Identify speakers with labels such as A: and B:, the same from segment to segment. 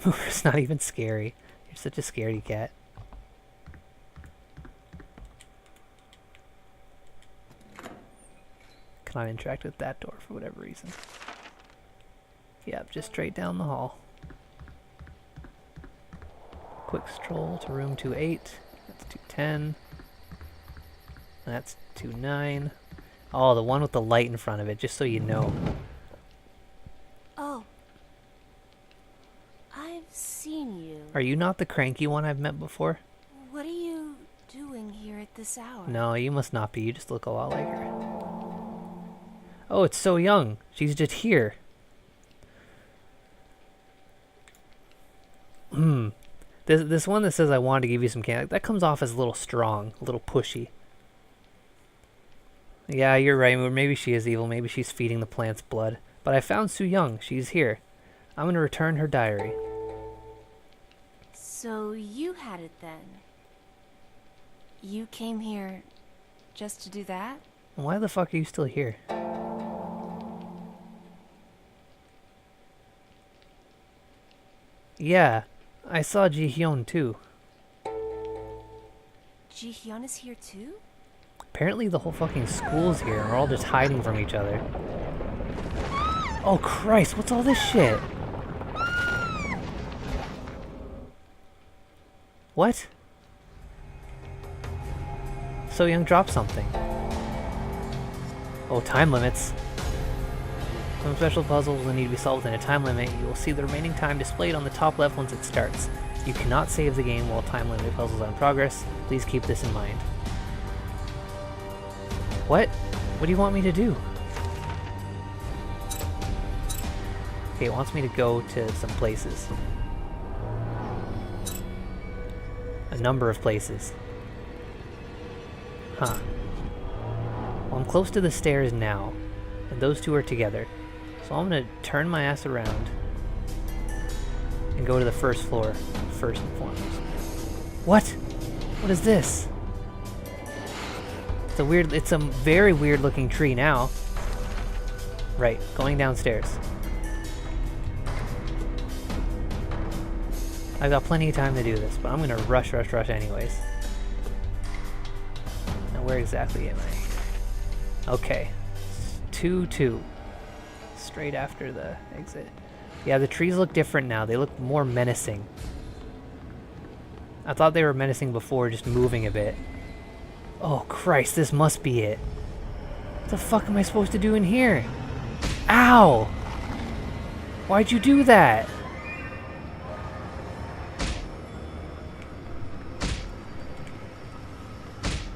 A: It's not even scary. You're such a scaredy cat. Cannot interact with that door for whatever reason. Yep, just straight down the hall. Quick stroll to room 28. That's 210. That's 29. Oh, the one with the light in front of it, just so you know.
B: Oh. I've seen you.
A: Are you not the cranky one I've met before?
B: What are you doing here at this hour?
A: No, you must not be. You just look a lot like her. Oh, it's So Young. She's just here. This one that says I wanted to give you some candy, that comes off as a little strong, a little pushy. Yeah, you're right. Maybe she is evil. Maybe she's feeding the plants blood. But I found Su Young. She's here. I'm going to return her diary.
B: So you had it then? You came here just to do that?
A: Why the fuck are you still here? Yeah, I saw Ji Hyun too.
B: Ji Hyun is here too?
A: Apparently the whole fucking school's here and we're all just hiding from each other. Oh Christ, what's all this shit? What? So Young dropped something. Oh, time limits. Some special puzzles will need to be solved within a time limit. You will see the remaining time displayed on the top left once it starts. You cannot save the game while time limited puzzles are in progress. Please keep this in mind. What? What do you want me to do? Okay, it wants me to go to some places. A number of places. Huh. Well, I'm close to the stairs now, and those two are together. So I'm gonna turn my ass around and go to the first floor, first and foremost. What? What is this? It's a very weird looking tree now. Right, going downstairs. I've got plenty of time to do this, but I'm gonna rush anyways. Now where exactly am I? Okay. 2-2. Straight after the exit. Yeah, the trees look different now. They look more menacing. I thought they were menacing before, just moving a bit. Oh Christ, this must be it. What the fuck am I supposed to do in here? Ow! Why'd you do that?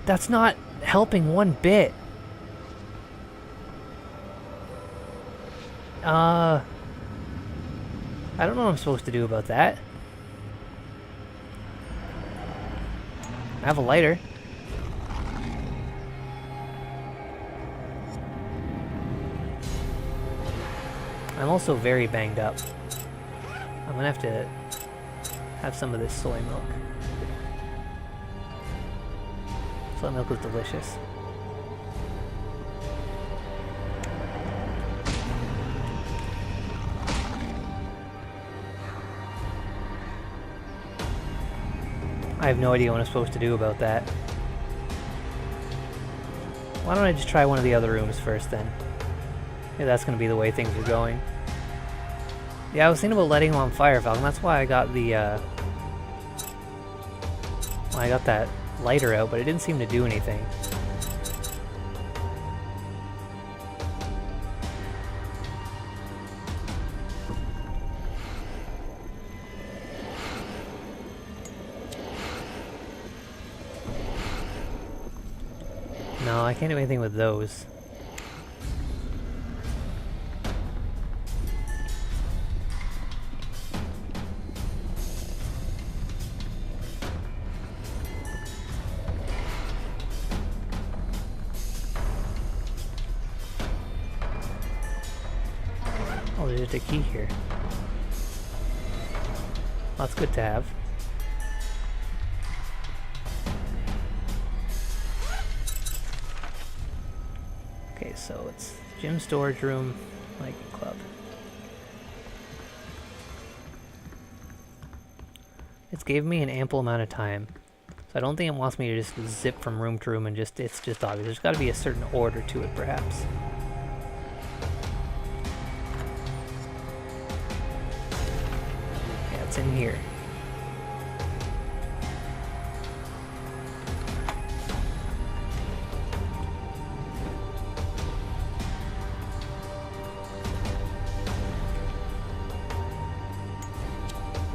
A: That's not helping one bit. I don't know what I'm supposed to do about that. I have a lighter. I'm also very banged up. I'm gonna have to have some of this soy milk. Soy milk is delicious. I have no idea what I'm supposed to do about that. Why don't I just try one of the other rooms first then? Maybe that's going to be the way things are going. Yeah, I was thinking about letting him on fire, Falcon. That's why I got the, I got that lighter out, but it didn't seem to do anything. No, I can't do anything with those. Oh, there's just a key here. That's good to have. Okay, so it's gym, storage room, like club. It's gave me an ample amount of time. So I don't think it wants me to just zip from room to room and it's just obvious. There's got to be a certain order to it, perhaps. Yeah, it's in here.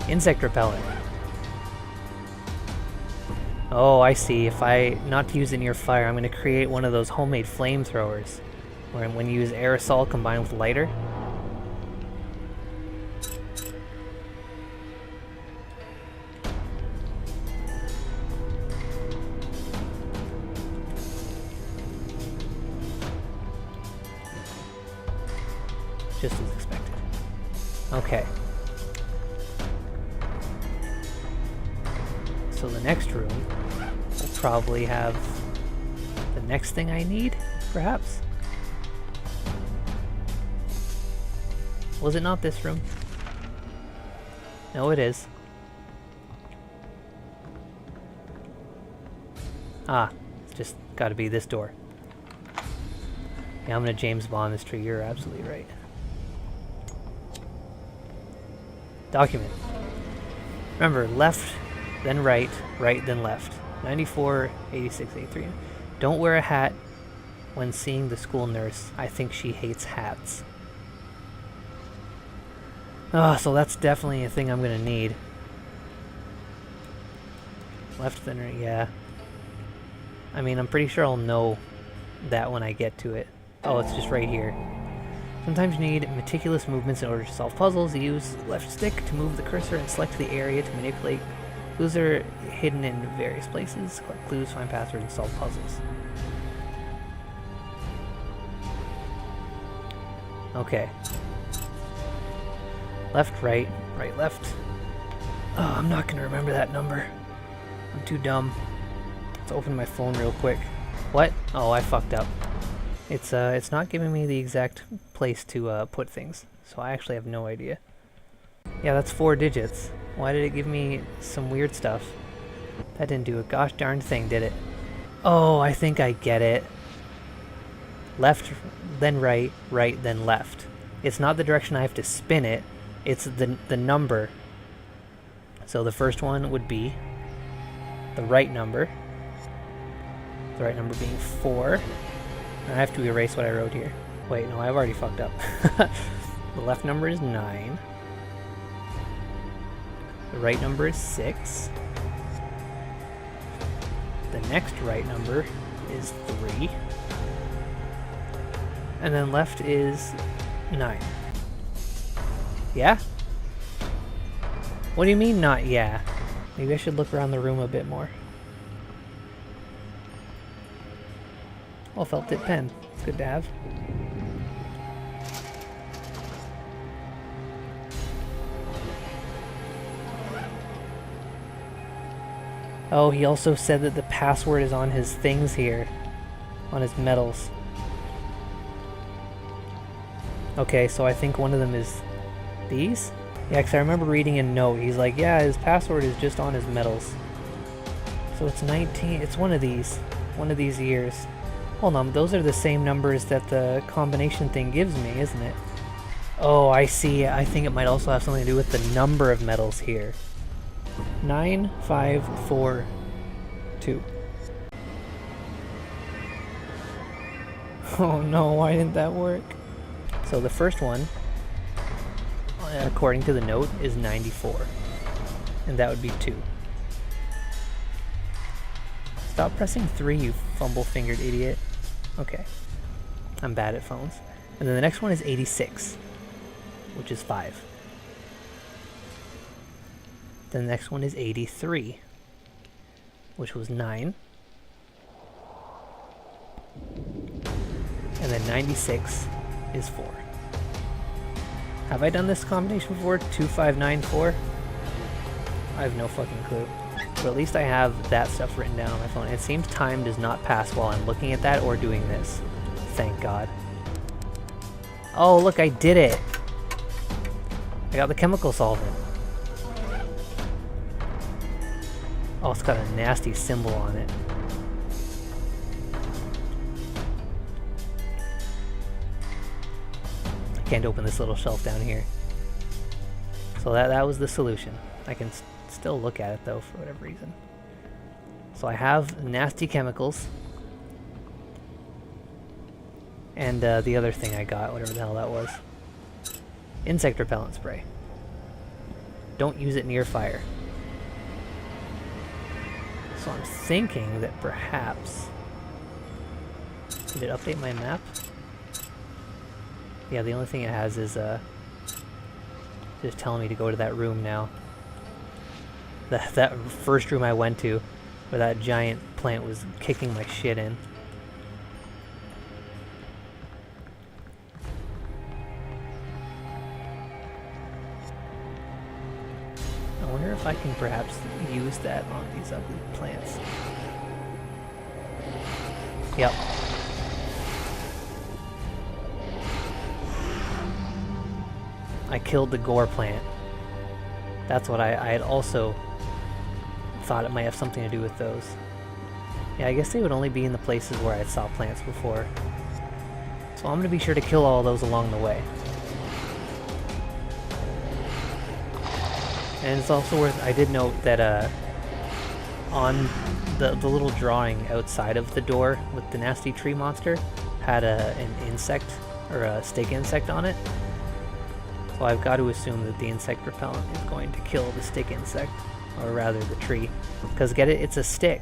A: Insect repellent. Oh, I see. If not to use it near fire, I'm going to create one of those homemade flamethrowers. Where when you use aerosol combined with lighter. Just as expected. Okay. So the next room will probably have the next thing I need, perhaps? Was it not this room? No, it is. Ah, it's just gotta be this door. Yeah, I'm gonna James Bond this tree, you're absolutely right. Document. Remember, left, then right, right, then left. 94, 86, 83. Don't wear a hat when seeing the school nurse. I think she hates hats. Ah, so that's definitely a thing I'm gonna need. Left, then right, yeah. I mean, I'm pretty sure I'll know that when I get to it. Oh, it's just right here. Sometimes you need meticulous movements in order to solve puzzles. Use left stick to move the cursor and select the area to manipulate. Clues are hidden in various places. Collect clues, find passwords, and solve puzzles. Okay. Left, right, right, left. Oh, I'm not gonna remember that number. I'm too dumb. Let's open my phone real quick. What? Oh, I fucked up. It's not giving me the exact place to put things, so I actually have no idea. Yeah, that's 4 digits. Why did it give me some weird stuff? That didn't do a gosh darn thing, did it? Oh, I think I get it. Left, then right, right, then left. It's not the direction I have to spin it, it's the number. So the first one would be the right number. The right number being 4. I have to erase what I wrote here. Wait, no, I've already fucked up. The left number is 9. The right number is 6. The next right number is 3. And then left is 9. Yeah? What do you mean not yeah? Maybe I should look around the room a bit more. Oh, felt tip pen. It's good to have. Oh, he also said that the password is on his things here. On his medals. Okay, so I think one of them is these? Yeah, because I remember reading a note. He's like, yeah, his password is just on his medals. So it's 19. It's one of these. One of these years. Hold on, those are the same numbers that the combination thing gives me, isn't it? Oh, I see. I think it might also have something to do with the number of medals here. 9, 5, 4, 2. Oh no, why didn't that work? So the first one, according to the note, is 94. And that would be 2. Stop pressing 3, you fumble-fingered idiot. Okay. I'm bad at phones. And then the next one is 86, which is 5. Then the next one is 83, which was 9. And then 96 is 4. Have I done this combination before? 2, 5, 9, 4? I have no fucking clue. But at least I have that stuff written down on my phone. It seems time does not pass while I'm looking at that or doing this. Thank God. Oh, look, I did it! I got the chemical solvent. Oh, it's got a nasty symbol on it. I can't open this little shelf down here. So that was the solution. I can still look at it though for whatever reason. So I have nasty chemicals. And the other thing I got, whatever the hell that was. Insect repellent spray. Don't use it near fire. So I'm thinking that perhaps... Did it update my map? Yeah, the only thing it has is just telling me to go to that room now. That first room I went to, where that giant plant was kicking my shit in. I wonder if I can perhaps use that on these ugly plants. Yep. I killed the gore plant. That's what I had also thought it might have something to do with those. Yeah, I guess they would only be in the places where I saw plants before. So I'm going to be sure to kill all those along the way. And it's also worth... I did note that on the little drawing outside of the door with the nasty tree monster had an insect, or a stick insect on it. So I've got to assume that the insect repellent is going to kill the stick insect, or rather the tree. Because get it? It's a stick.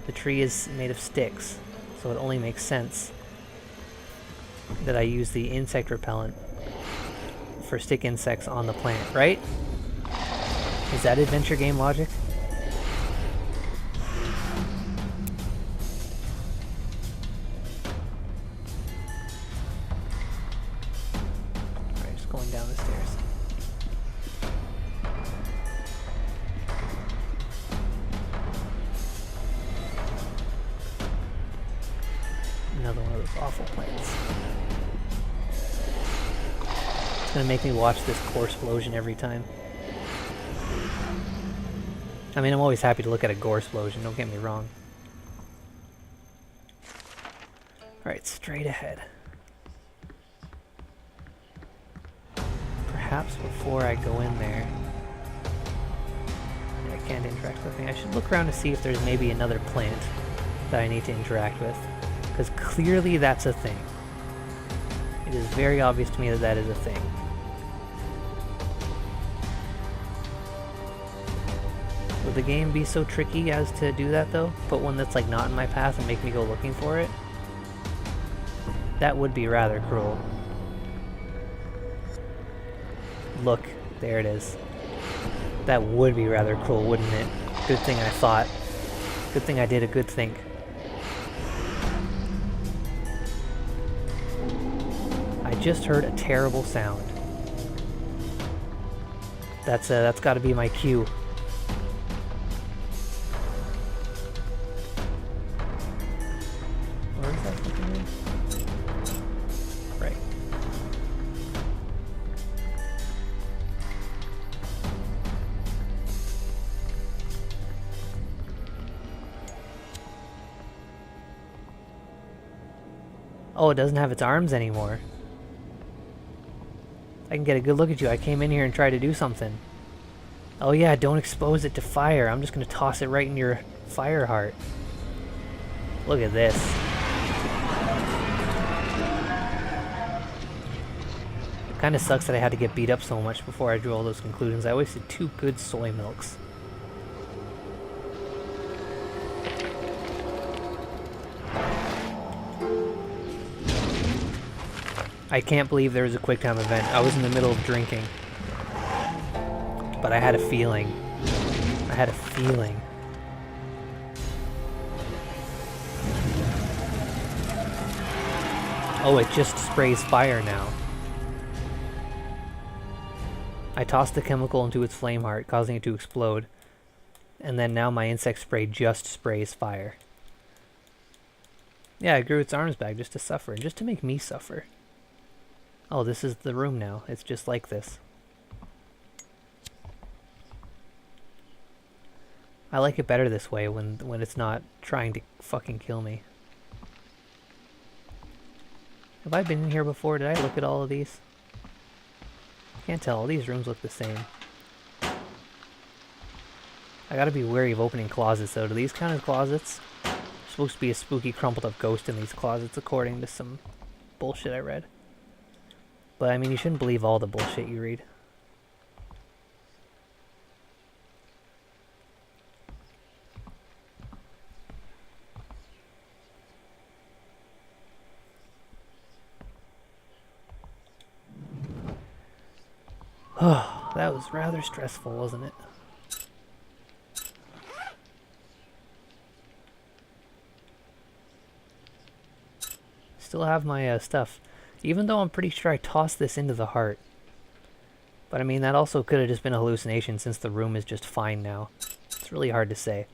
A: The tree is made of sticks, so it only makes sense that I use the insect repellent for stick insects on the plant, right? Is that adventure game logic? Alright, just going down the stairs. Another one of those awful plants. It's gonna make me watch this core explosion every time. I mean, I'm always happy to look at a gore explosion, don't get me wrong. Alright, straight ahead. Perhaps before I go in there... I can't interact with anything. I should look around to see if there's maybe another plant that I need to interact with. Because clearly that's a thing. It is very obvious to me that that is a thing. Would the game be so tricky as to do that though? Put one that's like not in my path and make me go looking for it? That would be rather cruel. Look, there it is. That would be rather cruel, wouldn't it? Good thing I thought. Good thing I did a good think. I just heard a terrible sound. That's got to be my cue. Where is that fucking room? Right. Oh, it doesn't have its arms anymore. I can get a good look at you. I came in here and tried to do something. Oh yeah, don't expose it to fire. I'm just gonna toss it right in your fire heart. Look at this. It kinda sucks that I had to get beat up so much before I drew all those conclusions. I wasted 2 good soy milks. I can't believe there was a quick time event. I was in the middle of drinking. But I had a feeling. I had a feeling. Oh, it just sprays fire now. I tossed the chemical into its flame heart, causing it to explode. And then now my insect spray just sprays fire. Yeah, I grew its arms back just to suffer, just to make me suffer. Oh, this is the room now. It's just like this. I like it better this way when it's not trying to fucking kill me. Have I been in here before? Did I look at all of these? I can't tell. All these rooms look the same. I gotta be wary of opening closets though. Do these count as closets? There's supposed to be a spooky crumpled up ghost in these closets according to some bullshit I read. But I mean, you shouldn't believe all the bullshit you read. Oh, that was rather stressful, wasn't it? Still have my stuff. Even though I'm pretty sure I tossed this into the heart. But I mean, that also could have just been a hallucination since the room is just fine now. It's really hard to say.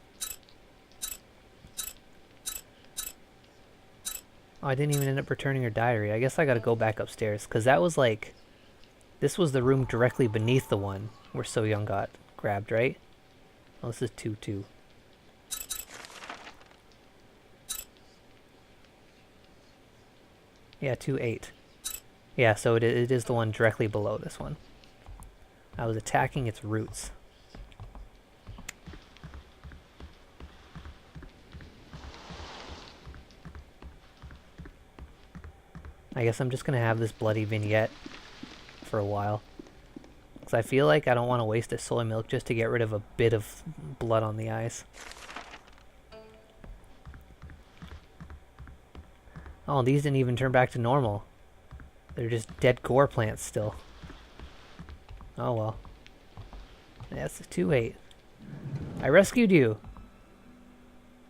A: Oh, I didn't even end up returning her diary. I guess I gotta go back upstairs, because that was like... This was the room directly beneath the one where So Young got grabbed, right? Oh, this is 2-2. Yeah, 2-8. Yeah, so it is the one directly below this one. I was attacking its roots. I guess I'm just gonna have this bloody vignette for a while. Because I feel like I don't want to waste a soy milk just to get rid of a bit of blood on the eyes. Oh, these didn't even turn back to normal. They're just dead gore plants still. Oh well. That's a 2-8. I rescued you!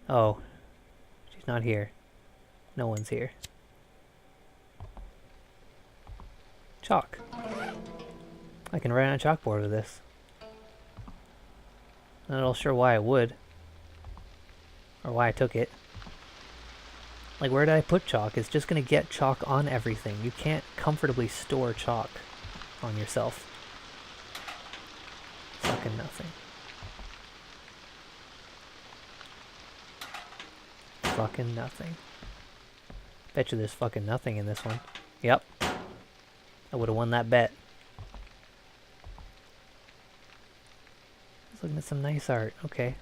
A: Oh. She's not here. No one's here. Chalk. I can write on a chalkboard with this. Not at all sure why I would. Or why I took it. Like, where did I put chalk? It's just gonna get chalk on everything. You can't comfortably store chalk on yourself. Fucking nothing. Fucking nothing. Bet you there's fucking nothing in this one. Yep. I would have won that bet. I was looking at some nice art. Okay.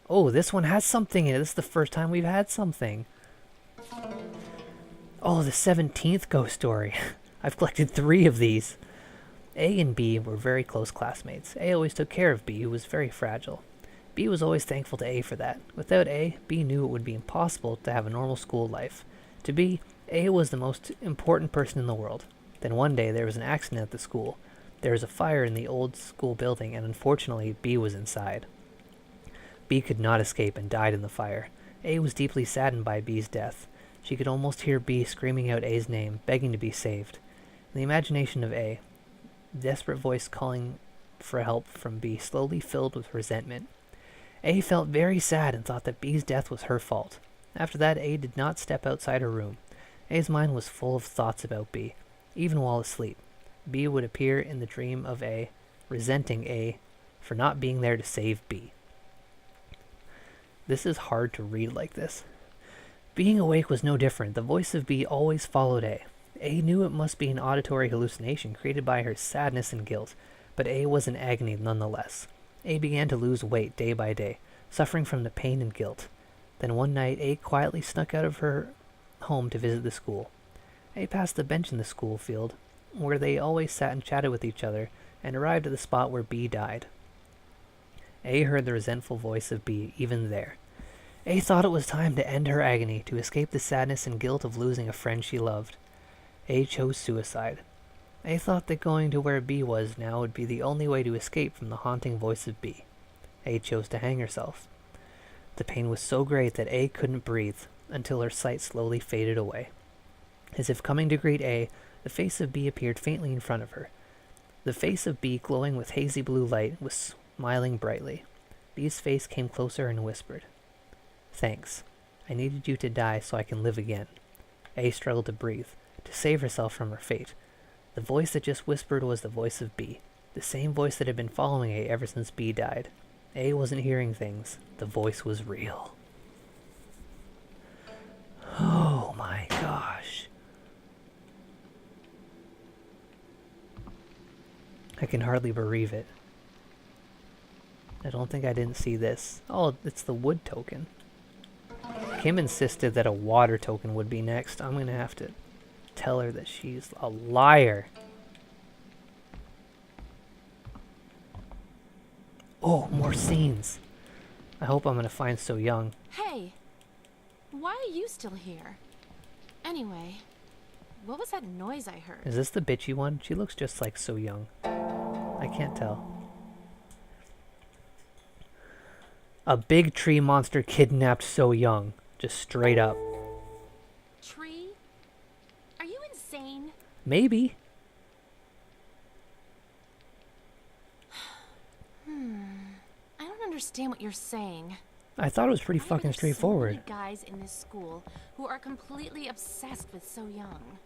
A: Oh, this one has something in it. This is the first time we've had something. Oh, the 17th ghost story. I've collected 3 of these. A and B were very close classmates. A always took care of B, who was very fragile. B was always thankful to A for that. Without A, B knew it would be impossible to have a normal school life. To B, A was the most important person in the world. Then one day there was an accident at the school. There was a fire in the old school building, and unfortunately B was inside. B could not escape and died in the fire. A was deeply saddened by B's death. She could almost hear B screaming out A's name, begging to be saved. In the imagination of A, the desperate voice calling for help from B slowly filled with resentment. A felt very sad and thought that B's death was her fault. After that, A did not step outside her room. A's mind was full of thoughts about B, even while asleep. B would appear in the dream of A, resenting A for not being there to save B. This is hard to read like this. Being awake was no different. The voice of B always followed A. A knew it must be an auditory hallucination created by her sadness and guilt, but A was in agony nonetheless. A began to lose weight day by day, suffering from the pain and guilt. Then one night, A quietly snuck out of her home to visit the school. A passed the bench in the school field, where they always sat and chatted with each other, and arrived at the spot where B died. A heard the resentful voice of B even there. A thought it was time to end her agony, to escape the sadness and guilt of losing a friend she loved. A chose suicide. A thought that going to where B was now would be the only way to escape from the haunting voice of B. A chose to hang herself. The pain was so great that A couldn't breathe, until her sight slowly faded away. As if coming to greet A, the face of B appeared faintly in front of her. The face of B, glowing with hazy blue light, was smiling brightly. B's face came closer and whispered, "Thanks. I needed you to die so I can live again." A struggled to breathe, to save herself from her fate. The voice that just whispered was the voice of B. The same voice that had been following A ever since B died. A wasn't hearing things. The voice was real. Oh my gosh. I can hardly believe it. I don't think I didn't see this. Oh, it's the wood token. Kim insisted that a water token would be next. I'm gonna have to tell her that she's a liar. Oh, more scenes. I hope I'm gonna find So Young.
B: Hey, why are you still here? Anyway, what was that noise I heard?
A: Is this the bitchy one? She looks just like So Young. I can't tell. A big tree monster kidnapped So Young. Just straight up.
B: Tree? Are you insane?
A: Maybe.
B: I don't understand what you're saying.
A: I thought it was pretty
B: Why are
A: fucking
B: there
A: straightforward.
B: So many guys in this school who are completely obsessed with So Young.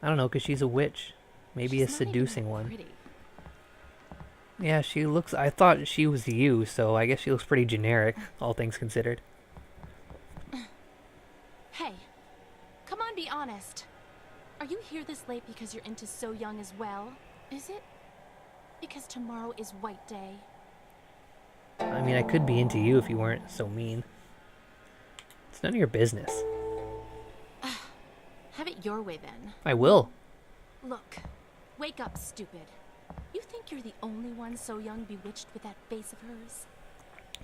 A: I don't know, because she's a witch. Maybe a
B: She's not even
A: seducing
B: that
A: one.
B: pretty.
A: Yeah, she looks... I thought she was you, so I guess she looks pretty generic, all things considered.
B: Hey, come on, be honest. Are you here this late because you're into So Young as well? Is it? Because tomorrow is White Day.
A: I mean, I could be into you if you weren't so mean. It's none of your business.
B: Have it your way then.
A: I will.
B: Look, wake up, stupid. You think you're the only one So Young bewitched with that face of hers?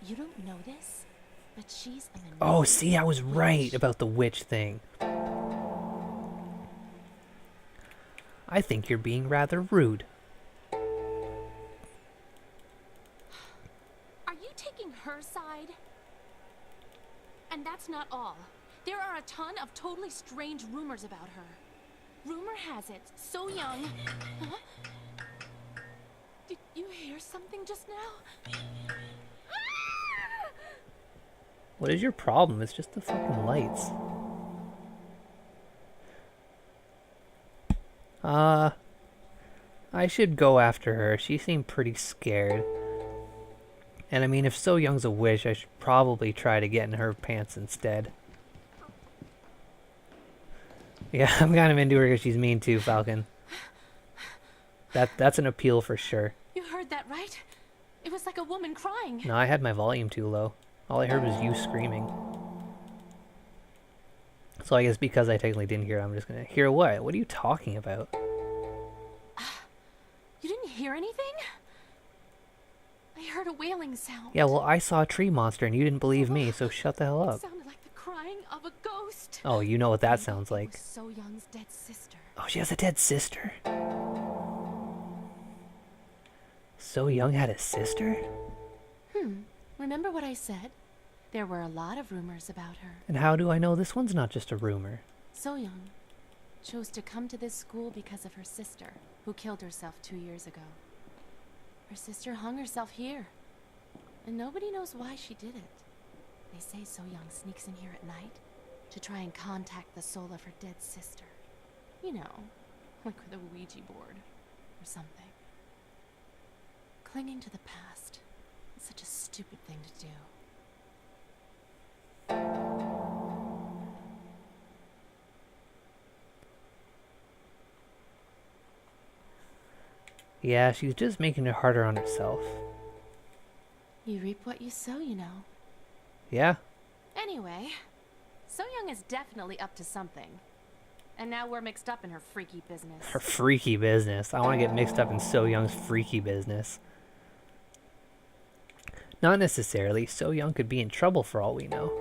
B: You don't know this, but she's an
A: Oh, see, I was
B: witch.
A: right about the witch thing. I think you're being rather rude.
B: Are you taking her side? And that's not all. There are a ton of totally strange rumors about her. Rumor has it, So Young... Huh? Did you hear something just now?
A: What is your problem? It's just the fucking lights. I should go after her. She seemed pretty scared. And I mean, if So Young's a witch, I should probably try to get in her pants instead. Yeah, I'm kind of into her because she's mean too, Falcon. That's an appeal for sure.
B: You heard that right? It was like a woman crying.
A: No, I had my volume too low. All I heard was you screaming. So I guess because I technically didn't hear it, I'm just gonna hear what? What are you talking about?
B: You didn't hear anything? I heard a wailing sound.
A: Yeah, well, I saw a tree monster and you didn't believe me, so shut the hell
B: It
A: up.
B: sounded like the crying of a ghost.
A: Oh, you know what that
B: Maybe
A: sounds
B: it
A: like.
B: was So Young's dead sister.
A: Oh, she has a dead sister. So Young had a sister?
B: Remember what I said? There were a lot of rumors about her.
A: And how do I know this one's not just a rumor?
B: So Young chose to come to this school because of her sister, who killed herself 2 years ago. Her sister hung herself here, and nobody knows why she did it. They say So Young sneaks in here at night to try and contact the soul of her dead sister. You know, like with a Ouija board or something. Clinging to the past is such a stupid thing to do.
A: Yeah, she's just making it harder on herself.
B: You reap what you sow, you know.
A: Yeah?
B: Anyway, So Young is definitely up to something. And now we're mixed up in her freaky business.
A: Her freaky business. I want to get mixed up in So Young's freaky business. Not necessarily. So Young could be in trouble for all we know.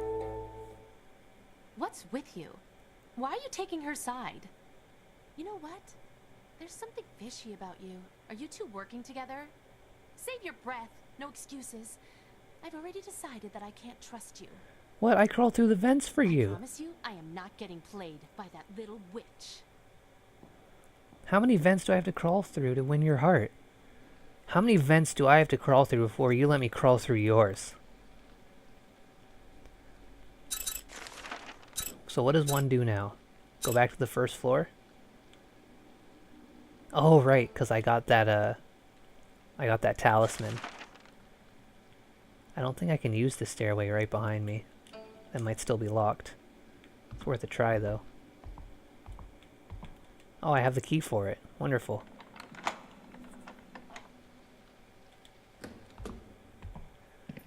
B: What's with you? Why are you taking her side? You know what? There's something fishy about you. Are you two working together? Save your breath. No excuses. I've already decided that I can't trust you.
A: What? I crawled through the vents for
B: I
A: you.
B: promise you, I am not getting played by that little witch.
A: How many vents do I have to crawl through to win your heart? How many vents do I have to crawl through before you let me crawl through yours? So what does one do now? Go back to the first floor? Oh, right, because I got that, I got that talisman. I don't think I can use the stairway right behind me. That might still be locked. It's worth a try, though. Oh, I have the key for it. Wonderful.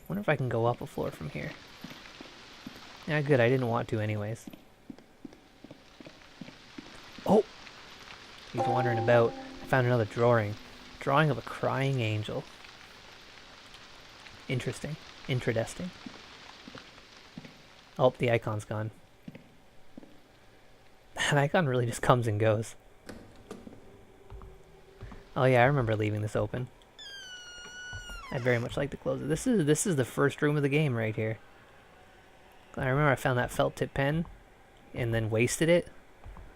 A: Wonder if I can go up a floor from here. Yeah, good. I didn't want to anyways. Oh! He's wandering about. I found another drawing. Drawing of a crying angel. Interesting. Interesting. Oh, the icon's gone. That icon really just comes and goes. Oh yeah, I remember leaving this open. I'd very much like to close it. This is the first room of the game right here. I remember I found that felt tip pen and then wasted it.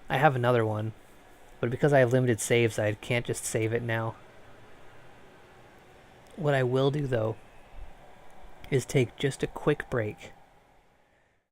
A: I have another one, but because I have limited saves, I can't just save it now. What I will do though is take just a quick break